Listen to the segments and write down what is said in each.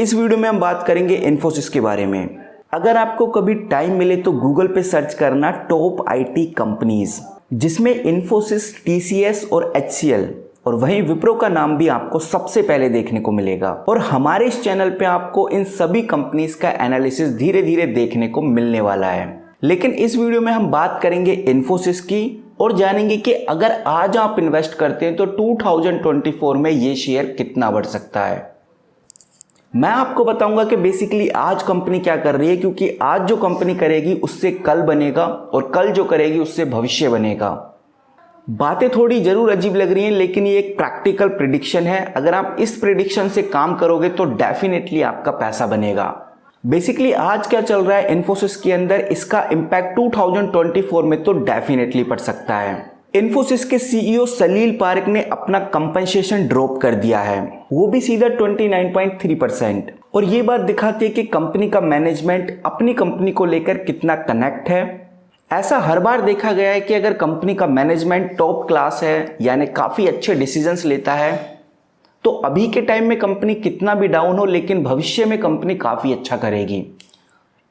इस वीडियो में हम बात करेंगे इन्फोसिस के बारे में। अगर आपको कभी टाइम मिले तो गूगल पे सर्च करना टॉप आईटी कंपनीज, जिसमें इन्फोसिस, टीसीएस और एचसीएल और वहीं विप्रो का नाम भी आपको सबसे पहले देखने को मिलेगा। और हमारे इस चैनल पे आपको इन सभी कंपनीज का एनालिसिस धीरे धीरे देखने को मिलने वाला है। लेकिन इस वीडियो में हम बात करेंगे इन्फोसिस की और जानेंगे कि अगर आज आप इन्वेस्ट करते हैं तो 2024 में ये शेयर कितना बढ़ सकता है। मैं आपको बताऊंगा कि बेसिकली आज कंपनी क्या कर रही है, क्योंकि आज जो कंपनी करेगी उससे कल बनेगा और कल जो करेगी उससे भविष्य बनेगा। बातें थोड़ी जरूर अजीब लग रही हैं, लेकिन ये एक प्रैक्टिकल प्रेडिक्शन है। अगर आप इस प्रेडिक्शन से काम करोगे तो डेफिनेटली आपका पैसा बनेगा। बेसिकली आज क्या चल रहा है इन्फोसिस के अंदर, इसका इंपैक्ट 2024 में तो डेफिनेटली पड़ सकता है। इन्फोसिस के सीईओ सलील पारेख ने अपना कंपनसेशन ड्रॉप कर दिया है, वो भी सीधा 29.3%। और ये बात दिखाती है कि कंपनी का मैनेजमेंट अपनी कंपनी को लेकर कितना कनेक्ट है। ऐसा हर बार देखा गया है कि अगर कंपनी का मैनेजमेंट टॉप क्लास है, यानी काफ़ी अच्छे डिसीजंस लेता है, तो अभी के टाइम में कंपनी कितना भी डाउन हो लेकिन भविष्य में कंपनी काफ़ी अच्छा करेगी।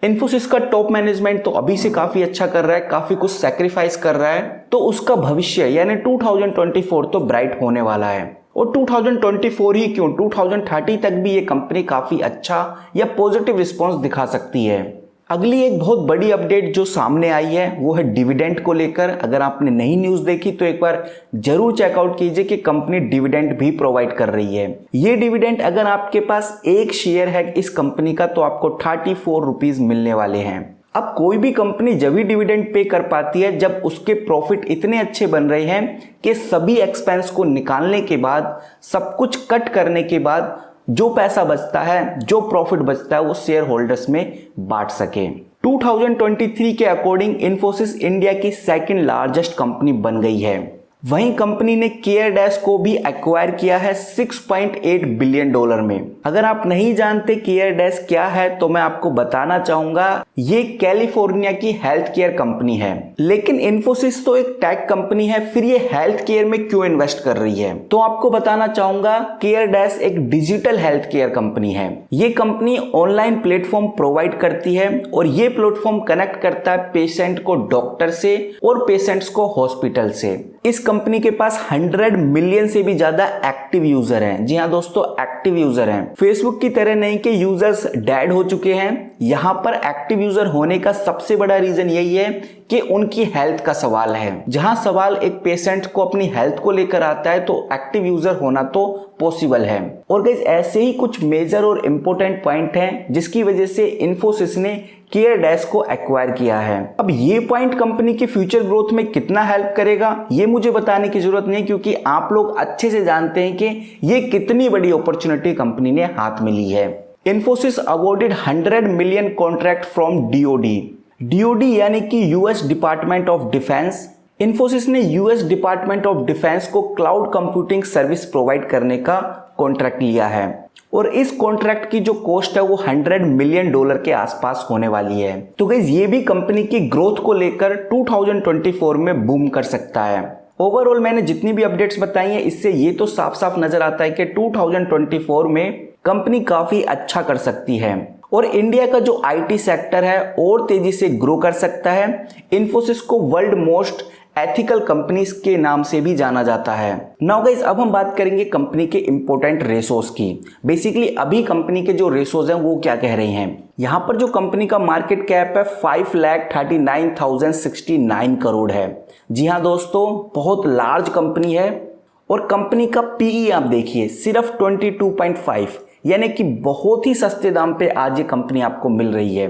इन्फोसिस का टॉप मैनेजमेंट तो अभी से काफ़ी अच्छा कर रहा है, काफ़ी कुछ सैक्रिफाइस कर रहा है, तो उसका भविष्य यानी 2024 तो ब्राइट होने वाला है। और 2024 ही क्यों, 2030 तक भी ये कंपनी काफ़ी अच्छा या पॉजिटिव रिस्पॉन्स दिखा सकती है। अगली एक बहुत बड़ी अपडेट जो सामने आई है वो है डिविडेंड को लेकर। अगर आपने नई न्यूज़ देखी तो एक बार जरूर चेकआउट कीजिए कि कंपनी डिविडेंड भी प्रोवाइड कर रही है। ये डिविडेंड अगर आपके पास एक शेयर है इस कंपनी का तो आपको 34 रुपीज़ मिलने वाले हैं। अब कोई भी कंपनी जब ही डिविडेंड पे कर पाती है जब उसके प्रॉफिट इतने अच्छे बन रहे हैं कि सभी एक्सपेंस को निकालने के बाद, सब कुछ कट करने के बाद जो पैसा बचता है, जो प्रॉफिट बचता है, वो शेयर होल्डर्स में बांट सके। 2023 के अकॉर्डिंग इन्फोसिस इंडिया की सेकंड लार्जेस्ट कंपनी बन गई है। वहीं कंपनी ने केयरडैश को भी एक्वायर किया है $6.8 बिलियन में। अगर आप नहीं जानते केयरडैश क्या है तो मैं आपको बताना चाहूंगा, ये कैलिफोर्निया की हेल्थ केयर कंपनी है। लेकिन इन्फोसिस तो एक टेक कंपनी है, फिर ये हेल्थ केयर में क्यों इन्वेस्ट कर रही है? तो आपको बताना चाहूंगा, केयरडैश एक डिजिटल हेल्थ केयर कंपनी है। ये कंपनी ऑनलाइन प्लेटफॉर्म प्रोवाइड करती है और ये प्लेटफॉर्म कनेक्ट करता है पेशेंट को डॉक्टर से और पेशेंट्स को हॉस्पिटल से। इस कंपनी के पास 100 मिलियन से भी ज्यादा एक्टिव यूजर हैं। जी हाँ दोस्तों, एक्टिव यूजर हैं। फेसबुक की तरह नहीं कि यूजर्स डेड हो चुके हैं। यहाँ पर एक्टिव यूजर होने का सबसे बड़ा रीजन यही है कि उनकी हेल्थ का सवाल है। जहां सवाल एक पेशेंट को अपनी हेल्थ को लेकर आता है तो एक्टिव यूजर होना तो पॉसिबल है। और गाइस ऐसे ही कुछ मेजर और इंपॉर्टेंट पॉइंट हैं जिसकी वजह से इन्फोसिस ने केयरडैश को एक्वायर किया है। अब ये पॉइंट कंपनी के फ्यूचर ग्रोथ में कितना हेल्प करेगा ये मुझे बताने की जरूरत नहीं, क्योंकि आप लोग अच्छे से जानते हैं कि ये कितनी बड़ी अपॉर्चुनिटी कंपनी ने हाथ में ली है। Infosys awarded 100 million contract from DoD यानी कि US department of defence. Infosys ने यूएस डिपार्टमेंट ऑफ डिफेंस को क्लाउड कंप्यूटिंग सर्विस प्रोवाइड करने का कॉन्ट्रैक्ट लिया है और इस कॉन्ट्रैक्ट की जो कॉस्ट है वो $100 मिलियन के आसपास होने वाली है। तो गाइस ये भी कंपनी की ग्रोथ को लेकर 2024 में बूम कर सकता है। ओवरऑल मैंने जितनी भी अपडेट्स बताई हैं इससे ये तो साफ साफ नजर आता है कि 2024 में कंपनी काफी अच्छा कर सकती है और इंडिया का जो आईटी सेक्टर है और तेजी से ग्रो कर सकता है। इन्फोसिस को वर्ल्ड मोस्ट एथिकल कंपनीज के नाम से भी जाना जाता है। नाउ गाइस अब हम बात करेंगे कंपनी के इंपॉर्टेंट रेशोज की। बेसिकली अभी कंपनी के जो रेशोज हैं वो क्या कह रहे हैं। यहाँ पर जो कंपनी का मार्केट कैप है 5,39,069 करोड़ है। जी हाँ दोस्तों, बहुत लार्ज कंपनी है। और कंपनी का पीई आप देखिए सिर्फ 22.5, यानी कि बहुत ही सस्ते दाम पे आज ये कंपनी आपको मिल रही है।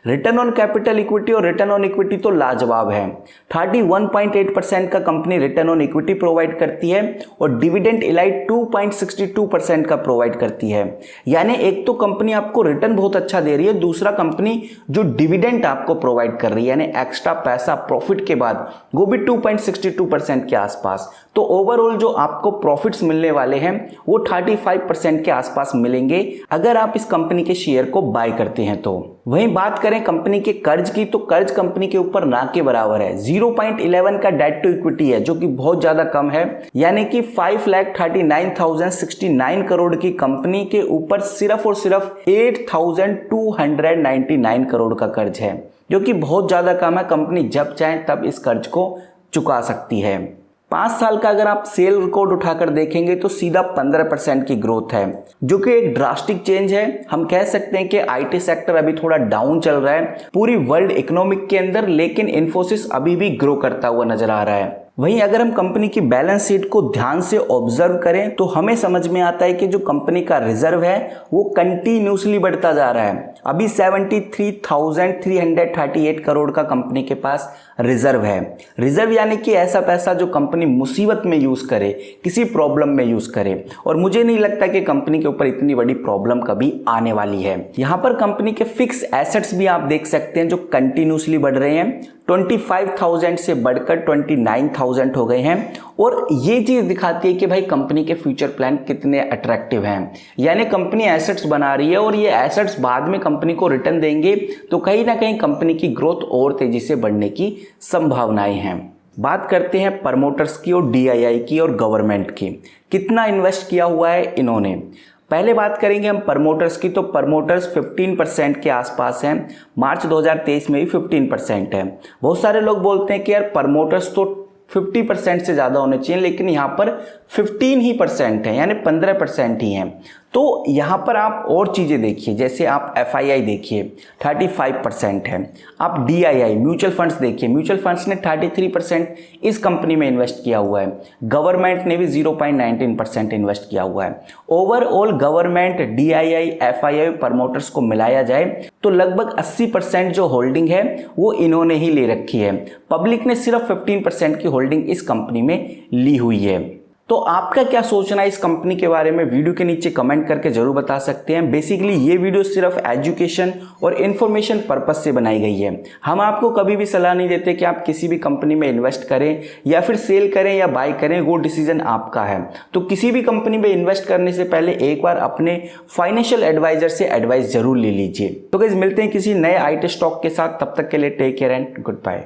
रिटर्न ऑन कैपिटल इक्विटी और रिटर्न ऑन इक्विटी तो लाजवाब है। 31.8% का company return on equity provide करती है और डिविडेंड इलाइट 2.62% का प्रोवाइड करती है। यानी एक तो कंपनी आपको रिटर्न बहुत अच्छा दे रही है, दूसरा कंपनी जो डिविडेंड आपको प्रोवाइड कर रही है यानी एक्स्ट्रा पैसा प्रॉफिट के बाद वो भी 2.62% के आसपास। तो ओवरऑल जो आपको प्रॉफिट्स मिलने वाले हैं वो 35% के आसपास मिलेंगे अगर आप इस कंपनी के शेयर को बाय करते हैं तो। वहीं बात करें कंपनी के कर्ज की, तो कर्ज कंपनी के ऊपर ना के बराबर है। 0.11 का डेट टू इक्विटी है, जो कि बहुत ज्यादा कम है। यानी कि 5,39,069 करोड़ की कंपनी के ऊपर सिर्फ और सिर्फ 8,299 करोड़ का कर्ज है, जो कि बहुत ज्यादा कम है। कंपनी जब चाहे तब इस कर्ज को चुका सकती है। 5 साल का अगर आप सेल रिकॉर्ड उठाकर देखेंगे तो सीधा 15% की ग्रोथ है, जो कि एक ड्रास्टिक चेंज है। हम कह सकते हैं कि आईटी सेक्टर अभी थोड़ा डाउन चल रहा है पूरी वर्ल्ड इकोनॉमिक के अंदर, लेकिन इन्फोसिस अभी भी ग्रो करता हुआ नजर आ रहा है। वहीं अगर हम कंपनी की बैलेंस शीट को ध्यान से ऑब्जर्व करें तो हमें समझ में आता है कि जो कंपनी का रिजर्व है वो कंटिन्यूसली बढ़ता जा रहा है। अभी 73,338 करोड़ का कंपनी के पास रिजर्व है। रिजर्व यानी कि ऐसा पैसा जो कंपनी मुसीबत में यूज करे, किसी प्रॉब्लम में यूज करे, और मुझे नहीं लगता कि कंपनी के ऊपर इतनी बड़ी प्रॉब्लम कभी आने वाली है। यहाँ पर कंपनी के फिक्स एसेट्स भी आप देख सकते हैं जो कंटिन्यूसली बढ़ रहे हैं। 25,000 से बढ़कर 29,000 हो गए हैं, और ये चीज दिखाती है कि भाई कंपनी के फ्यूचर प्लान कितने अट्रैक्टिव हैं। यानी कंपनी एसेट्स बना रही है और ये एसेट्स बाद में कंपनी को रिटर्न देंगे, तो कहीं ना कहीं कंपनी की ग्रोथ और तेजी से बढ़ने की संभावनाएं हैं। बात करते हैं प्रमोटर्स की और डीआईआई की और गवर्नमेंट की। कितना इन्वेस्ट किया हुआ है इन्होंने। पहले बात करेंगे हम प्रमोटर्स की, तो प्रमोटर्स 15% के आसपास हैं। मार्च 2023 में भी 15% है। बहुत सारे लोग बोलते हैं कि यार प्रमोटर्स तो 50% से ज़्यादा होने चाहिए, लेकिन यहाँ पर 15% है, यानी 15% ही हैं। तो यहाँ पर आप और चीज़ें देखिए, जैसे आप FII देखिए 35% है। आप DII म्यूचुअल फंड्स देखिए, म्यूचुअल फंड्स ने 33% इस कंपनी में इन्वेस्ट किया हुआ है। गवर्नमेंट ने भी 0.19% इन्वेस्ट किया हुआ है। Overall government, DII, FII promoters को मिलाया जाए तो लगभग 80% जो होल्डिंग है वो इन्होंने ही ले रखी है। पब्लिक ने सिर्फ 15% की होल्डिंग इस कंपनी में ली हुई है। तो आपका क्या सोचना है इस कंपनी के बारे में, वीडियो के नीचे कमेंट करके जरूर बता सकते हैं। बेसिकली ये वीडियो सिर्फ एजुकेशन और इन्फॉर्मेशन पर्पस से बनाई गई है। हम आपको कभी भी सलाह नहीं देते कि आप किसी भी कंपनी में इन्वेस्ट करें या फिर सेल करें या बाय करें, वो डिसीजन आपका है। तो किसी भी कंपनी में इन्वेस्ट करने से पहले एक बार अपने फाइनेंशियल एडवाइजर से एडवाइस जरूर ले लीजिए। तो गाइस मिलते हैं किसी नए IT स्टॉक के साथ, तब तक के लिए take care and good bye.